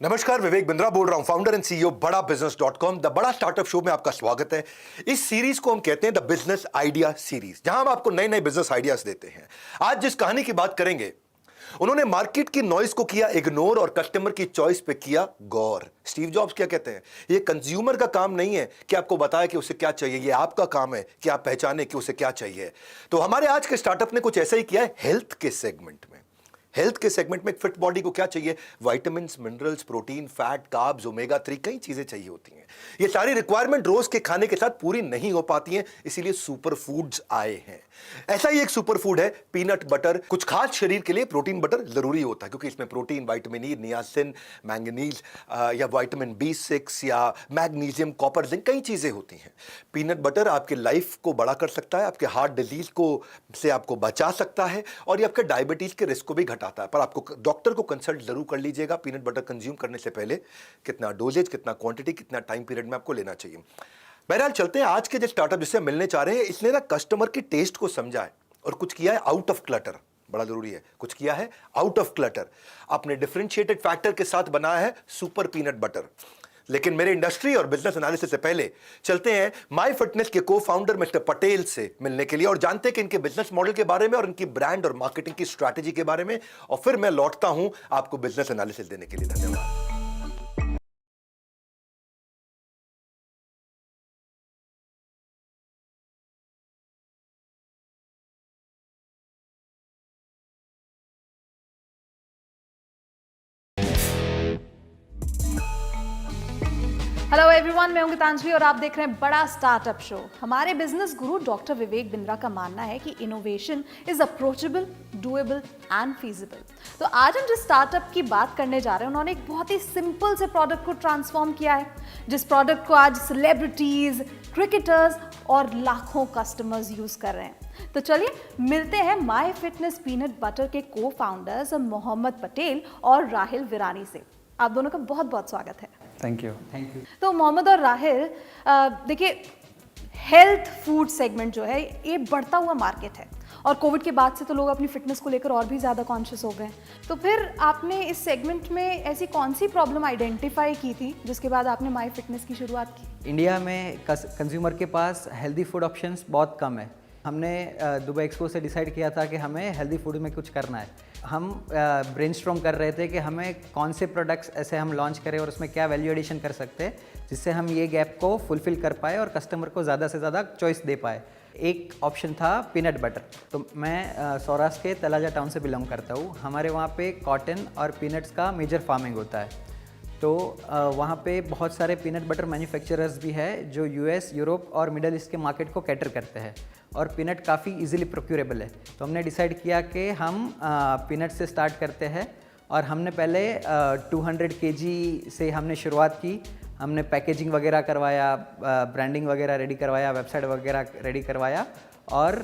नमस्कार, विवेक बिंद्रा बोल रहा हूं, फाउंडर एंड सीईओ बड़ा बिजनेस .com। द बड़ा स्टार्टअप शो में आपका स्वागत है। इस सीरीज को हम कहते हैं द बिजनेस आइडिया सीरीज, जहां हम आपको नए नए बिजनेस आइडियाज देते हैं। आज जिस कहानी की बात करेंगे, उन्होंने मार्केट की नॉइस को किया इग्नोर और कस्टमर की चॉइस पे किया गौर। स्टीव जॉब्स क्या कहते हैं, ये कंज्यूमर का काम नहीं है कि आपको बताए कि उसे क्या चाहिए, ये आपका काम है कि आप पहचाने कि उसे क्या चाहिए। तो हमारे आज के स्टार्टअप ने कुछ ऐसा ही किया है हेल्थ के सेगमेंट में। हेल्थ के सेगमेंट में एक फिट बॉडी को क्या चाहिए, vitamins, minerals, protein, fat, carbs, omega 3, कई चीजें चाहिए होती हैं। ये सारी रिक्वायरमेंट रोज के खाने के साथ पूरी नहीं हो पाती हैं, इसीलिए सुपर फूड्स आए हैं। ऐसा ही एक सुपर फूड है पीनट बटर। कुछ खास शरीर के लिए प्रोटीन बटर जरूरी होता है, क्योंकि इसमें protein, vitamin E, niacin, manganese या विटामिन B6 या मैग्नीशियम, कॉपर, जिंक, कई चीजें होती हैं। पीनट बटर आपके लाइफ को बड़ा कर सकता है, आपके हार्ट डिजीज को से आपको बचा सकता है, और ये आपके डायबिटीज के रिस्क को भी घटाता है। पर आपको डॉक्टर को कंसल्ट जरूर कर लीजिएगा पीनट बटर कंज्यूम करने से पहले, कितना डोजेज, कितना क्वांटिटी, कितना टाइम पीरियड में आपको लेना चाहिए। बहरहाल चलते हैं आज के जो स्टार्टअप जिससे मिलने चाह रहे हैं, इसने ना कस्टमर की टेस्ट को समझा है और कुछ किया है आउट ऑफ क्लटर। बड़ा जरूरी है, कुछ किया है आउट ऑफ क्लटर। अपने डिफरेंशिएटेड फैक्टर के साथ बनाया है सुपर पीनट बटर। लेकिन मेरे इंडस्ट्री और बिजनेस एनालिसिस से पहले चलते हैं माई फिटनेस के को फाउंडर मिस्टर पटेल से मिलने के लिए और जानते हैं कि इनके बिजनेस मॉडल के बारे में और इनकी ब्रांड और मार्केटिंग की स्ट्रैटेजी के बारे में, और फिर मैं लौटता हूं आपको बिजनेस एनालिसिस देने के लिए। धन्यवाद। हेलो एवरीवन, मैं हूं गीतांजलि और आप देख रहे हैं बड़ा स्टार्टअप शो। हमारे बिजनेस गुरु डॉक्टर विवेक बिंद्रा का मानना है कि innovation is approachable, doable and feasible. तो आज हम जिस स्टार्टअप की बात करने जा रहे हैं, उन्होंने एक बहुत ही सिंपल से प्रोडक्ट को ट्रांसफॉर्म किया है, जिस प्रोडक्ट को आज सेलिब्रिटीज, क्रिकेटर्स और लाखों कस्टमर्स यूज कर रहे हैं। तो चलिए मिलते हैं माई फिटनेस पीनट बटर के को फाउंडर्स मोहम्मद पटेल और राहिल विरानी से। आप दोनों का बहुत बहुत स्वागत है। Thank you. तो मोहम्मद और राहिल, देखिए, हेल्थ फूड सेगमेंट जो है ये बढ़ता हुआ मार्केट है, और कोविड के बाद से तो लोग अपनी फिटनेस को लेकर और भी ज़्यादा कॉन्शियस हो गए। तो फिर आपने इस सेगमेंट में ऐसी कौन सी प्रॉब्लम आइडेंटिफाई की थी जिसके बाद आपने माई फिटनेस की शुरुआत की? इंडिया में कंज्यूमर के पास हेल्दी फूड ऑप्शंस बहुत कम है। हमने दुबई एक्सपो से डिसाइड किया था कि हमें हेल्दी फूड में कुछ करना है। हम ब्रेनस्टॉर्म कर रहे थे कि हमें कौन से प्रोडक्ट्स ऐसे हम लॉन्च करें और उसमें क्या वैल्यू एडिशन कर सकते हैं जिससे हम ये गैप को फुलफिल कर पाए और कस्टमर को ज़्यादा से ज़्यादा चॉइस दे पाए। एक ऑप्शन था पीनट बटर। तो मैं सौराष्ट्र के तलाजा टाउन से बिलोंग करता हूँ। हमारे वहाँ पे कॉटन और पीनट्स का मेजर फार्मिंग होता है। तो वहाँ पे बहुत सारे पीनट बटर मैन्युफैक्चरर्स भी है जो यूएस, यूरोप और मिडल ईस्ट के मार्केट को कैटर करते हैं, और पीनट काफ़ी इजीली प्रोक्यूरेबल है। तो हमने डिसाइड किया कि हम पीनट से स्टार्ट करते हैं, और हमने पहले 200 kg से हमने शुरुआत की। हमने पैकेजिंग वगैरह करवाया, ब्रांडिंग वगैरह रेडी करवाया, वेबसाइट वगैरह रेडी करवाया, और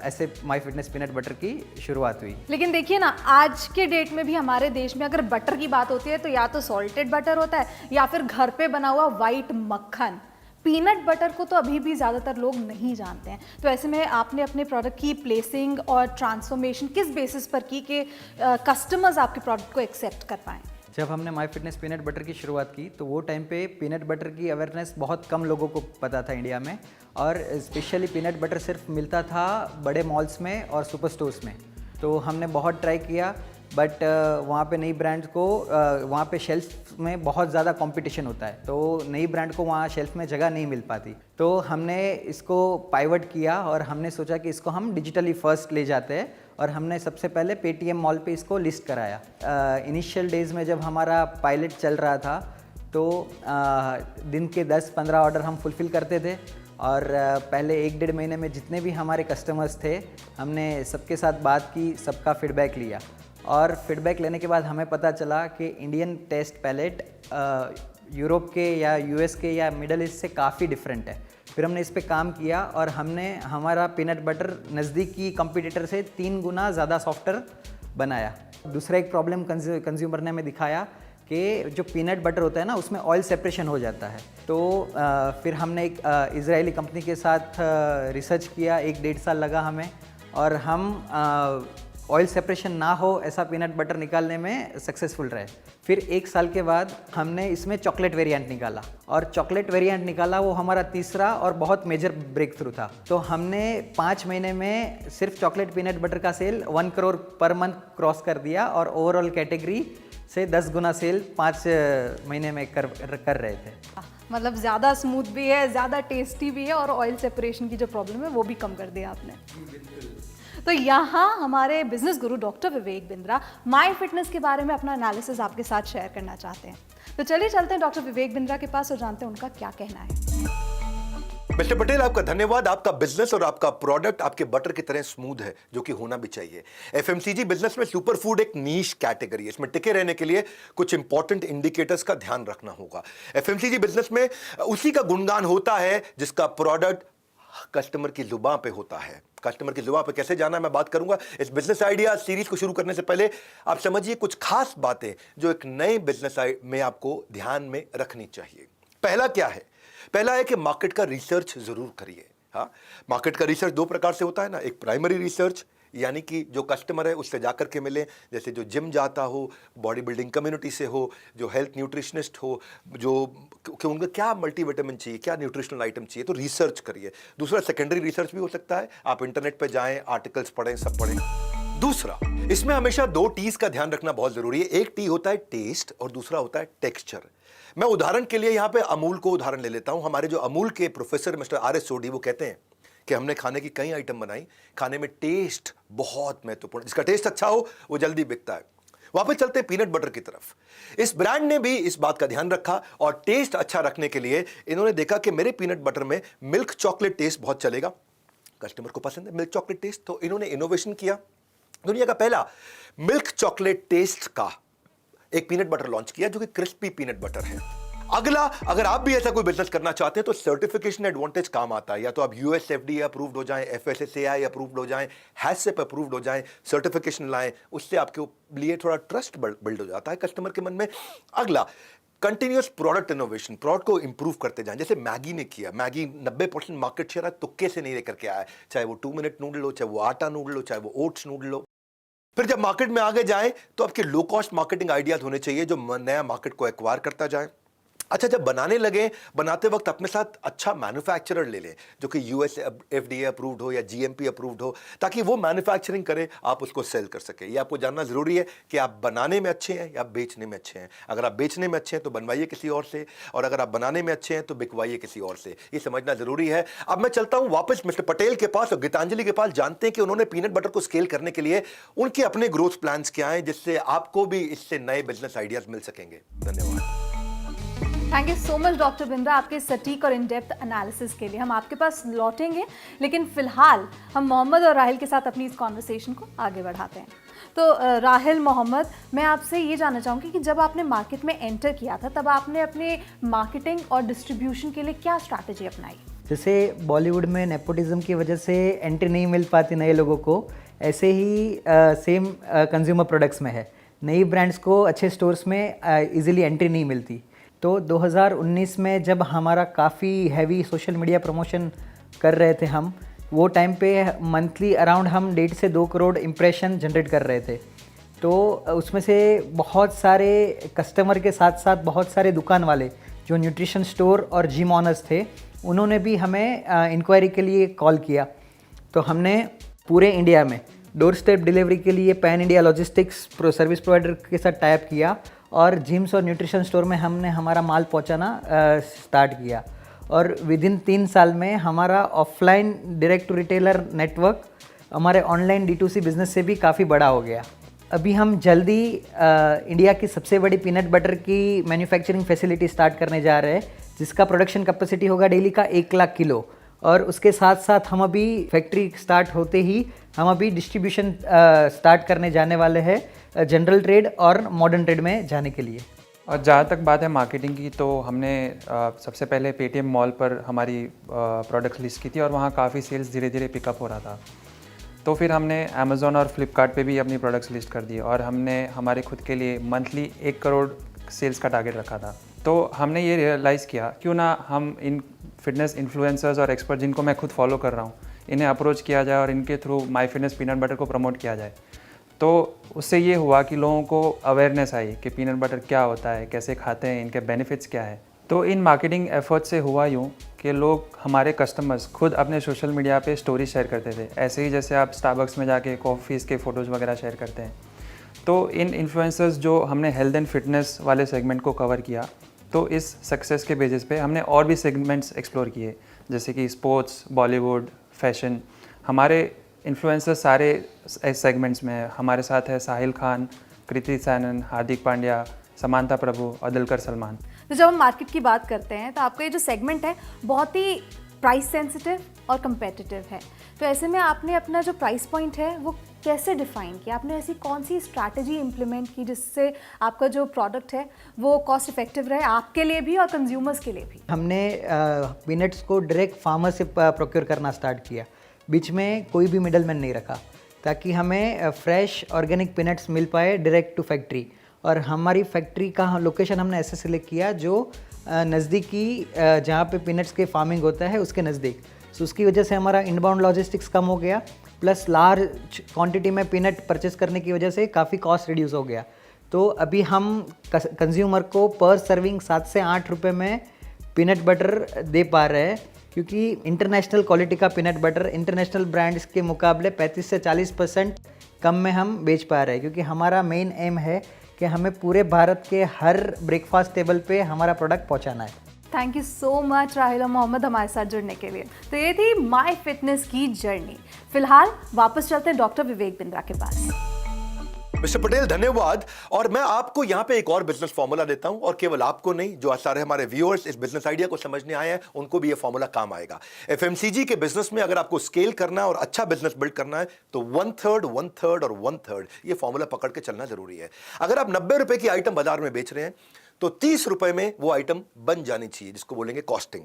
ऐसे माई फिटनेस पीनट बटर की शुरुआत हुई। लेकिन देखिए ना, आज के डेट में भी हमारे देश में अगर बटर की बात होती है तो या तो सॉल्टेड बटर होता है या फिर घर पे बना हुआ वाइट मक्खन। पीनट बटर को तो अभी भी ज़्यादातर लोग नहीं जानते हैं। तो ऐसे में आपने अपने प्रोडक्ट की प्लेसिंग और ट्रांसफॉर्मेशन किस बेसिस पर की कि कस्टमर्स आपके प्रोडक्ट को एक्सेप्ट कर पाएँ? जब हमने माई फिटनेस पीनट बटर की शुरुआत की तो वो टाइम पे पीनट बटर की अवेयरनेस बहुत कम लोगों को पता था इंडिया में, और स्पेशली पीनट बटर सिर्फ मिलता था बड़े मॉल्स में और सुपर स्टोर्स में। तो हमने बहुत ट्राई किया, बट वहाँ पे नई ब्रांड को वहाँ पे शेल्फ में बहुत ज़्यादा कंपटीशन होता है, तो नई ब्रांड को वहाँ शेल्फ में जगह नहीं मिल पाती। तो हमने इसको पाइवट किया और हमने सोचा कि इसको हम डिजिटली फर्स्ट ले जाते हैं, और हमने सबसे पहले पेटीएम मॉल पे इसको लिस्ट कराया। इनिशियल डेज़ में जब हमारा पायलट चल रहा था तो दिन के 10-15 ऑर्डर हम फुलफ़िल करते थे, और पहले 1-1.5 महीने में जितने भी हमारे कस्टमर्स थे हमने सबके साथ बात की, सबका फीडबैक लिया, और फीडबैक लेने के बाद हमें पता चला कि इंडियन टेस्ट पैलेट यूरोप के या यूएस के या मिडल ईस्ट से काफ़ी डिफरेंट है। फिर हमने इस पे काम किया और हमने हमारा पीनट बटर नज़दीकी कंपटीटर से 3 गुना ज़्यादा सॉफ्टर बनाया। दूसरा एक प्रॉब्लम कंज्यूमर ने हमें दिखाया कि जो पीनट बटर होता है ना, उसमें ऑयल सेपरेशन हो जाता है। तो फिर हमने एक इजरायली कंपनी के साथ रिसर्च किया, 1-1.5 साल लगा हमें, और हम ऑयल सेपरेशन ना हो ऐसा पीनट बटर निकालने में सक्सेसफुल रहे। फिर 1 साल के बाद हमने इसमें चॉकलेट वेरिएंट निकाला, और चॉकलेट वेरिएंट निकाला वो हमारा तीसरा और बहुत मेजर ब्रेक थ्रू था। तो हमने 5 महीने में सिर्फ चॉकलेट पीनट बटर का sale 1 crore per month cross कर दिया, और ओवरऑल कैटेगरी से 10 गुना सेल 5 महीने में कर रहे थे। मतलब ज़्यादा स्मूथ भी है, ज़्यादा टेस्टी भी है, और ऑयल सेपरेशन की जो प्रॉब्लम है वो भी कम कर दिया आपने। तो यहाँ हमारे business Guru doctor Vivek Bindra my fitness के बारे में अपना एनालिसिस आपके साथ शेयर करना चाहते हैं। तो चलिए चलते हैं डॉक्टर विवेक बिंद्रा के पास और जानते हैं उनका क्या कहना है। मिस्टर पटेल, आपका धन्यवाद। आपका बिजनेस और आपका प्रोडक्ट आपके बटर की तरह स्मूथ है, जो कि होना भी चाहिए। एफएमसीजी बिजनेस में सुपर फूड एक नीश कैटेगरी है। इसमें टिके रहने के लिए कुछ इंपॉर्टेंट इंडिकेटर्स का ध्यान रखना होगा। एफएमसीजी बिजनेस में उसी का गुणगान होता है जिसका प्रोडक्ट कस्टमर की जुबान पे होता है। कस्टमर की जुबान पे कैसे जाना है मैं बात करूंगा। इस बिजनेस आइडिया सीरीज को शुरू करने से पहले आप समझिए कुछ खास बातें जो एक नए बिजनेस में आपको ध्यान में रखनी चाहिए। पहला क्या है? पहला है कि मार्केट का रिसर्च जरूर करिए। हाँ, मार्केट का रिसर्च 2 प्रकार से होता है ना। एक प्राइमरी रिसर्च, यानी कि जो कस्टमर है उससे जाकर के मिले, जैसे जो जिम जाता हो, बॉडी बिल्डिंग कम्युनिटी से हो, जो हेल्थ न्यूट्रिशनिस्ट हो, जो कि उनको क्या मल्टीविटामिन चाहिए, क्या न्यूट्रिशनल आइटम चाहिए, तो रिसर्च करिए। दूसरा सेकेंडरी रिसर्च भी हो सकता है, आप इंटरनेट पर जाएं, आर्टिकल्स पढ़ें, सब पढ़ें। दूसरा, इसमें हमेशा 2 टीज का ध्यान रखना बहुत जरूरी है। एक टी होता है टेस्ट और दूसरा होता है टेक्सचर। मैं उदाहरण के लिए यहाँ पे अमूल को उदाहरण ले लेता हूँ। हमारे जो अमूल के प्रोफेसर मिस्टर RS सोडी वो कहते हैं कि हमने खाने की कई आइटम बनाई, खाने में टेस्ट बहुत महत्वपूर्ण, जिसका टेस्ट अच्छा हो वो जल्दी बिकता है। वापस चलते हैं पीनट बटर की तरफ। इस ब्रांड ने भी इस बात का ध्यान रखा और टेस्ट अच्छा रखने के लिए इन्होंने देखा कि मेरे पीनट बटर में मिल्क चॉकलेट टेस्ट बहुत चलेगा, कस्टमर को पसंद है मिल्क चॉकलेट टेस्ट। तो इन्होंने इनोवेशन किया, दुनिया का पहला मिल्क चॉकलेट टेस्ट का एक पीनट बटर लॉन्च किया जो कि क्रिस्पी पीनट बटर है। अगला, अगर आप भी ऐसा कोई बिजनेस करना चाहते हैं तो सर्टिफिकेशन एडवांटेज काम आता है। या तो आप US FDA अप्रूव्ड हो जाएं, FSSAI अप्रूव्ड हो जाएं, हैसप अप्रूव्ड हो जाएं, सर्टिफिकेशन लाएं, उससे आपके लिए थोड़ा ट्रस्ट बिल्ड हो जाता है कस्टमर के मन में। अगला, कंटिन्यूस प्रोडक्ट इनोवेशन, प्रोडक्ट को इंप्रूव करते जाएं, जैसे मैगी ने किया। मैगी 90% मार्केट शेयर तुक्के से नहीं लेकर के आया, चाहे वो 2 मिनट नूडल हो, चाहे वो आटा नूडल हो, चाहे वो ओट्स नूडल हो। फिर जब मार्केट में आगे जाएं तो आपके लो कॉस्ट मार्केटिंग आइडियाज होने चाहिए जो नया मार्केट को एक्वायर करता जाए। अच्छा, जब बनाने लगे, बनाते वक्त अपने साथ अच्छा मैन्युफैक्चरर ले लें जो कि US FDA अप्रूव्ड हो या GMP अप्रूव्ड हो, ताकि वो मैन्युफैक्चरिंग करे, आप उसको सेल कर सके। ये आपको जानना जरूरी है कि आप बनाने में अच्छे हैं या बेचने में अच्छे हैं। अगर आप बेचने में अच्छे हैं तो बनवाइए किसी और से, और अगर आप बनाने में अच्छे हैं तो बिकवाइए किसी और से। ये समझना जरूरी है। अब मैं चलता हूं वापस मिस्टर पटेल के पास और गीतांजलि के पास, जानते हैं कि उन्होंने पीनट बटर को स्केल करने के लिए उनके अपने ग्रोथ प्लान्स क्या हैं, जिससे आपको भी इससे नए बिजनेस आइडियाज मिल सकेंगे। धन्यवाद। Thank you so much doctor Bindra आपके सटीक और इन डेप्थ एनालिसिस के लिए। हम आपके पास लौटेंगे, लेकिन फिलहाल हम मोहम्मद और राहिल के साथ अपनी इस कॉन्वर्सेशन को आगे बढ़ाते हैं। तो राहिल, मोहम्मद, मैं आपसे ये जानना चाहूँगी कि जब आपने मार्केट में एंटर किया था तब आपने अपने मार्केटिंग और डिस्ट्रीब्यूशन के लिए क्या स्ट्रैटेजी अपनाई? जैसे बॉलीवुड में नेपोटिज्म की वजह से एंट्री नहीं मिल पाती नए लोगों को, ऐसे ही सेम कंज्यूमर प्रोडक्ट्स में है। नई ब्रांड्स को अच्छे स्टोर्स में इजीली एंट्री नहीं मिलती। तो 2019 में जब हमारा काफ़ी हैवी सोशल मीडिया प्रमोशन कर रहे थे हम, वो टाइम पे मंथली अराउंड हम 1.5 से 2 करोड़ इम्प्रेशन जनरेट कर रहे थे। तो उसमें से बहुत सारे कस्टमर के साथ साथ बहुत सारे दुकान वाले जो न्यूट्रिशन स्टोर और जिम ऑनर्स थे, उन्होंने भी हमें इंक्वायरी के लिए कॉल किया। तो हमने पूरे इंडिया में डोर स्टेप डिलीवरी के लिए pan India logistics service provider के साथ टाइप किया, और जिम्स और न्यूट्रिशन स्टोर में हमने हमारा माल पहुंचाना स्टार्ट किया। और विद इन 3 साल में हमारा offline direct to retailer network हमारे ऑनलाइन D2C बिजनेस से भी काफ़ी बड़ा हो गया। अभी हम जल्दी इंडिया की सबसे बड़ी पीनट बटर की मैन्युफैक्चरिंग फैसिलिटी स्टार्ट करने जा रहे हैं, जिसका प्रोडक्शन कैपेसिटी होगा डेली का 1 लाख किलो। और उसके साथ साथ हम अभी फैक्ट्री स्टार्ट होते ही हम अभी डिस्ट्रीब्यूशन स्टार्ट करने जाने वाले हैं, जनरल ट्रेड और मॉडर्न ट्रेड में जाने के लिए। और जहाँ तक बात है मार्केटिंग की, तो हमने सबसे पहले पेटीएम मॉल पर हमारी प्रोडक्ट्स लिस्ट की थी और वहाँ काफ़ी सेल्स धीरे धीरे पिकअप हो रहा था। तो फिर हमने अमेज़ॉन और फ्लिपकार्ट पे भी अपनी प्रोडक्ट्स लिस्ट कर दिए और हमने हमारे खुद के लिए मंथली 1 करोड़ सेल्स का टारगेट रखा था। तो हमने ये रियलाइज़ किया क्यों ना हम इन फिटनेस इन्फ्लुएंसर्स और एक्सपर्ट जिनको मैं खुद फॉलो कर रहा हूँ, इन्हें अप्रोच किया जाए और इनके through my fitness peanut butter को प्रमोट किया जाए। तो उससे ये हुआ कि लोगों को अवेयरनेस आई कि पीनट बटर क्या होता है, कैसे खाते हैं, इनके बेनिफिट्स क्या है। तो इन मार्केटिंग एफर्ट से हुआ यूँ कि लोग, हमारे कस्टमर्स खुद अपने सोशल मीडिया पे स्टोरी शेयर करते थे, ऐसे ही जैसे आप स्टारबक्स में जाके कॉफ़ीज़ के फ़ोटोज़ वगैरह शेयर करते हैं। तो इन इन्फ्लुएंसर्स जो हमने हेल्थ एंड फिटनेस वाले सेगमेंट को कवर किया, तो इस सक्सेस के बेसिस पे हमने और भी सेगमेंट्स एक्सप्लोर किए, जैसे कि स्पोर्ट्स, बॉलीवुड, फैशन। हमारे इन्फ्लुएंसर्स सारे सेगमेंट्स में है। हमारे साथ है साहिल खान, कृति सैनन, हार्दिक पांड्या, समांथा प्रभु और दुलकर सलमान। तो जब हम मार्केट की बात करते हैं तो आपका ये जो सेगमेंट है बहुत ही प्राइस सेंसिटिव और कम्पेटिटिव है, तो ऐसे में आपने अपना जो प्राइस पॉइंट है वो कैसे डिफाइन किया? आपने ऐसी कौन सी स्ट्रैटेजी इम्प्लीमेंट की जिससे आपका जो प्रोडक्ट है वो कॉस्ट इफेक्टिव रहे आपके लिए भी और कंज्यूमर्स के लिए भी? हमने पीनट्स को डायरेक्ट फार्मर से प्रोक्योर करना स्टार्ट किया, बीच में कोई भी मिडलमैन नहीं रखा, ताकि हमें फ्रेश ऑर्गेनिक पीनट्स मिल पाए डायरेक्ट टू फैक्ट्री। और हमारी फैक्ट्री का लोकेशन हमने ऐसे सेलेक्ट किया जो नज़दीकी जहाँ पे पीनट्स के फार्मिंग होता है उसके नज़दीक। सो उसकी वजह से हमारा इनबाउंड लॉजिस्टिक्स कम हो गया, प्लस लार्ज क्वांटिटी में पीनट परचेस करने की वजह से काफ़ी कॉस्ट रिड्यूस हो गया। तो अभी हम कंज्यूमर को पर सर्विंग 7 से 8 रुपये में पीनट बटर दे पा रहे हैं, क्योंकि इंटरनेशनल क्वालिटी का पीनट बटर इंटरनेशनल ब्रांड्स के मुकाबले 35 से 40% कम में हम बेच पा रहे हैं, क्योंकि हमारा मेन एम है कि हमें पूरे भारत के हर ब्रेकफास्ट टेबल पे हमारा प्रोडक्ट पहुंचाना है। Thank you so much Rahil और मोहम्मद हमारे साथ जुड़ने के लिए। तो ये थी माय फिटनेस की जर्नी। फिलहाल वापस चलते हैं डॉक्टर विवेक बिंद्रा के पास। मिस्टर पटेल धन्यवाद। और मैं आपको यहाँ पे एक और बिजनेस फॉर्मूला देता हूँ, और केवल आपको नहीं, जो सारे हमारे व्यूअर्स इस बिजनेस आइडिया को समझने आए हैं उनको भी ये फॉर्मूला काम आएगा। एफएमसीजी के बिजनेस में अगर आपको स्केल करना है और अच्छा बिजनेस बिल्ड करना है तो 1/3, 1/3 और 1/3 ये फॉर्मूला पकड़ के चलना जरूरी है। अगर आप 90 रुपए की आइटम बाजार में बेच रहे हैं तो 30 रुपए में वो आइटम बन जानी चाहिए, जिसको बोलेंगे कॉस्टिंग।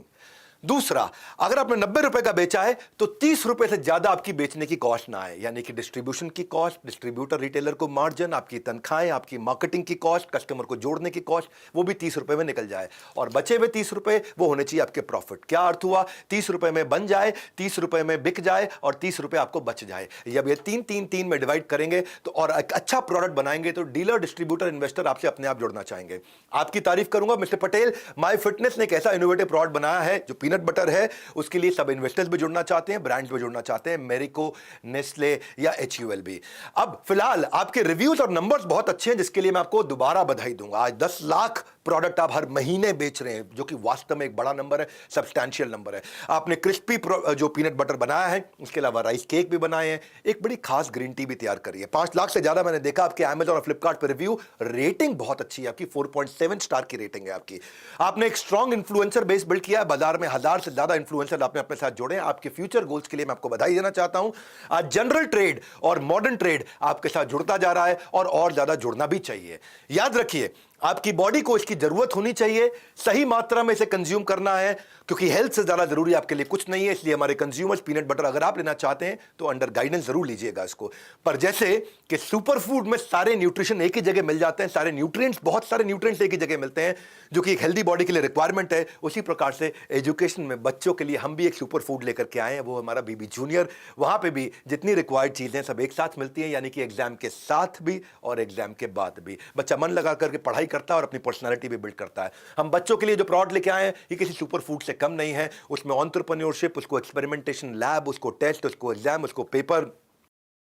दूसरा, अगर आपने 90 रुपए का बेचा है तो 30 रुपए से ज्यादा आपकी बेचने की कॉस्ट ना आए, यानी कि डिस्ट्रीब्यूशन की कॉस्ट, डिस्ट्रीब्यूटर रिटेलर को मार्जिन, आपकी तनख्वाहें, आपकी मार्केटिंग की कॉस्ट, कस्टमर को जोड़ने की कॉस्ट, वो भी 30 रुपए में निकल जाए। और बचे हुए 30 रुपए वो होने चाहिए आपके प्रॉफिट। क्या अर्थ हुआ? 30 रुपए में बन जाए, 30 रुपए में बिक जाए और 30 रुपए आपको बच जाए। जब ये 3-3-3 में डिवाइड करेंगे तो और एक अच्छा प्रोडक्ट बनाएंगे तो डीलर, डिस्ट्रीब्यूटर, इन्वेस्टर आपसे अपने आप जुड़ना चाहेंगे। आपकी तारीफ करूंगा मिस्टर पटेल। माय फिटनेस ने एक ऐसा इनोवेटिव प्रोडक्ट बनाया है जो पीनट बटर है, उसके लिए सब इन्वेस्टर्स भी जुड़ना चाहते हैं, ब्रांड्स भी जुड़ना चाहते हैं, मेरिको, नेस्ले या HUL भी। अब फिलहाल आपके रिव्यूज और नंबर्स बहुत अच्छे हैं, जिसके लिए मैं आपको दोबारा बधाई दूंगा। आज 10 लाख प्रोडक्ट आप हर महीने बेच रहे हैं, जो कि वास्तव में एक बड़ा नंबर है, सब्सटैंशियल नंबर है। आपने क्रिस्पी जो पीनट बटर बनाया है, उसके अलावा राइस केक भी बनाए हैं, एक बड़ी खास ग्रीन टी भी तैयार करी है। 5 लाख से ज्यादा मैंने देखा आपके अमेज़न और फ्लिपकार्ट पर रिव्यू। रेटिंग बहुत अच्छी है आपकी, 4.7 स्टार की रेटिंग है आपकी। आपने एक स्ट्रॉन्ग इन्फ्लुएंसर बेस बिल्ड किया है, बाजार में 1000 से ज्यादा इन्फ्लुएंसर आपने अपने साथ जोड़े हैं। आपके फ्यूचर गोल्स के लिए मैं आपको बधाई देना चाहता हूं। आज जनरल ट्रेड और मॉडर्न ट्रेड आपके साथ जुड़ता जा रहा है और ज्यादा जुड़ना भी चाहिए। याद रखिए, आपकी बॉडी को इसकी जरूरत होनी चाहिए, सही मात्रा में इसे कंज्यूम करना है, क्योंकि हेल्थ से ज्यादा जरूरी आपके लिए कुछ नहीं है। इसलिए हमारे कंज्यूमर्स पीनट बटर अगर आप लेना चाहते हैं तो अंडर गाइडेंस जरूर लीजिएगा इसको। पर जैसे कि सुपर फूड में सारे न्यूट्रिशन एक ही जगह मिल जाते हैं, सारे न्यूट्रिएंट्स, बहुत सारे न्यूट्रिएंट्स एक ही जगह मिलते हैं, जो कि एक हेल्दी बॉडी के लिए रिक्वायरमेंट है, उसी प्रकार से एजुकेशन में बच्चों के लिए हम भी एक सुपर फूड लेकर के आए हैं, वो हमारा बीबी जूनियर। वहां पे भी जितनी रिक्वायर्ड चीजें सब एक साथ मिलती हैं, यानी कि एग्जाम के साथ भी और एग्जाम के बाद भी। बच्चा मन लगा करके पढ़ाई करता है और अपनी पर्सनालिटी भी बिल्ड करता है। हम बच्चों के लिए जो प्रोडक्ट लेके आए हैं ये किसी सुपर फूड से कम नहीं है। उसमें एंटरप्रेन्योरशिप, उसको एक्सपेरिमेंटेशन लैब, उसको टेस्ट, उसको एग्जाम, उसको पेपर,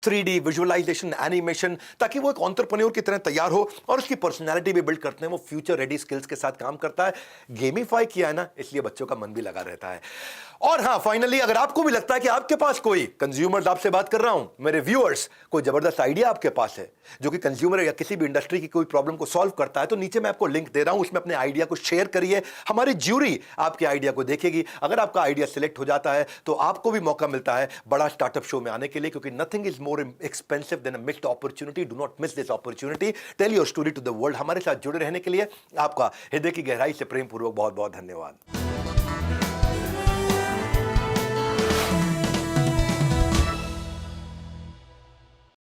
3D विजुअलाइजेशन, एनिमेशन, ताकि वो एक एंटरप्रेन्योर की तरह तैयार हो और उसकी पर्सनालिटी भी बिल्ड करते हैं। वो फ्यूचर रेडी स्किल्स के साथ काम करता है। गेमिफाई किया है ना, इसलिए बच्चों का मन भी लगा रहता है। और हाँ, फाइनली अगर आपको भी लगता है कि आपके पास कोई, कंज्यूमर्स आपसे बात कर रहा हूं, मेरे व्यूअर्स, कोई जबरदस्त आइडिया आपके पास है जो कि कंज्यूमर या किसी भी इंडस्ट्री की कोई प्रॉब्लम को सॉल्व करता है, तो नीचे मैं आपको लिंक दे रहा हूं, उसमें अपने आइडिया को शेयर करिए। हमारी ज्यूरी आपके आइडिया को देखेगी। अगर आपका आइडिया सिलेक्ट हो जाता है तो आपको भी मौका मिलता है बड़ा स्टार्टअप शो में आने के लिए, क्योंकि nothing is more expensive than a missed opportunity. Do not miss this opportunity. Tell your story to the world. हमारे साथ जुड़े रहने के लिए आपका हृदय की गहराई से प्रेम पूर्वक बहुत बहुत धन्यवाद।